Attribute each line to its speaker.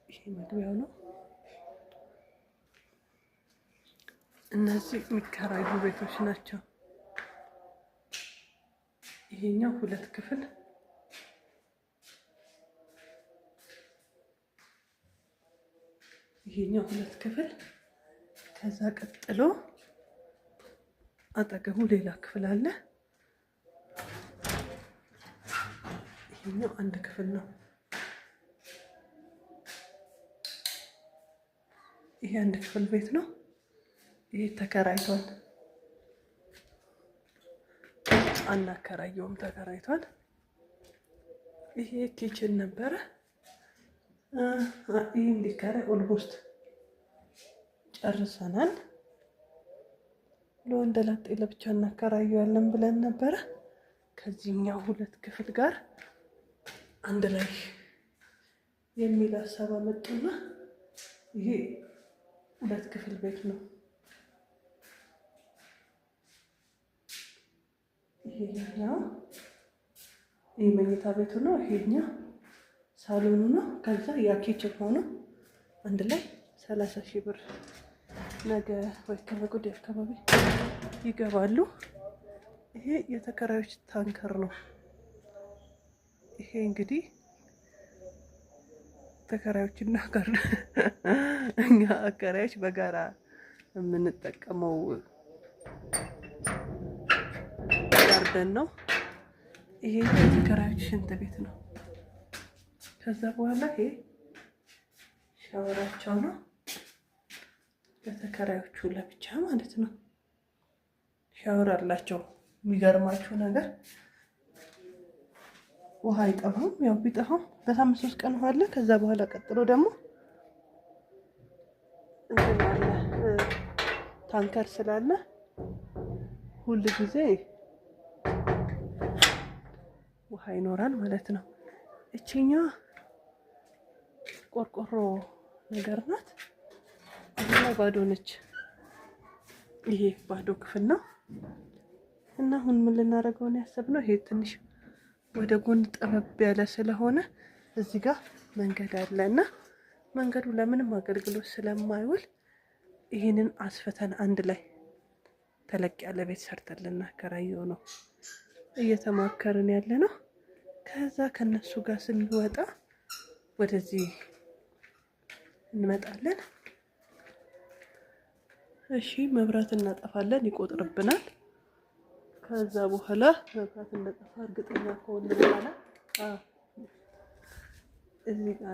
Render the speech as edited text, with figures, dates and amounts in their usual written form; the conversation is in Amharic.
Speaker 1: ይሄ መግቢያው ነው። እነዚህ የሚከራዩ ቤቶች ናቸው። ይሄኛው 2 ክፍል፣ ይሄኛው 2 ክፍል። ከዛ ቀጥሎ አጠገቡ ሌላ ክፍል አለ። ይሄኛው 1 ክፍል ነው። ይሄ 1 ክፍል ቤት ነው። ይሄ ተከራይቷል። አናከራየውም፣ ተከራይቷል። ይሄ ኪችን ነበረ። ይሄ እንዲከራይ ኦልሞስት ጨርሰናል። ለወንደላጤ ለብቻ እናከራየዋለን ብለን ነበረ። ከዚህኛው 2 ክፍል ጋር አንድ ላይ የሚል ሀሳብ አመጡና ይሄ 2 ክፍል ቤት ነው። ይሄኛው መኝታ ቤቱ ነው። ይሄኛው ሳሎኑ ነው። ከዛ ያ ኪችን ሆኖ አንድ ላይ 30,000 ብር ነገ ወይ ከነገ ወዲያ አካባቢ ይገባሉ። ይሄ የተከራዮች ታንከር ነው። ይሄ እንግዲህ ተከራዮችና ጋር እኛ አከራዮች በጋራ የምንጠቀመው ጋርደን ነው። ይሄ የተከራዮች ሽንት ቤት ነው። ከዛ በኋላ ይሄ ሻወራቸው ነው። ለተከራዮቹ ለብቻ ማለት ነው። ሻወር አላቸው። የሚገርማችሁ ነገር ውሃ አይጠፋም። ያው ቢጠፋም በሳምንት 3 ቀን ውሃ አለ። ከዛ በኋላ ቀጥሎ ደግሞ ታንከር ስላለ ሁሉ ጊዜ ውሃ ይኖራል ማለት ነው። እቺኛዋ ቆርቆሮ ነገር ናት። እና ባዶ ነች። ይሄ ባዶ ክፍል ነው። እና አሁን ምን ልናደርገው ነው ያሰብነው? ይሄ ትንሽ ወደ ጎን ጠበብ ያለ ስለሆነ እዚህ ጋር መንገድ አለና መንገዱ ለምንም አገልግሎት ስለማይውል ይሄንን አስፈተን አንድ ላይ ተለቅ ያለ ቤት ሰርተን ልናከራየው ነው እየተማከርን ያለ ነው። ከዛ ከነሱ ጋር ስንወጣ ወደዚህ እንመጣለን። እሺ መብራት እናጠፋለን፣ ይቆጥርብናል። ከዛ በኋላ መብራት እንደጠፋ እርግጠኛ ከሆነ በኋላ እዚህ ጋር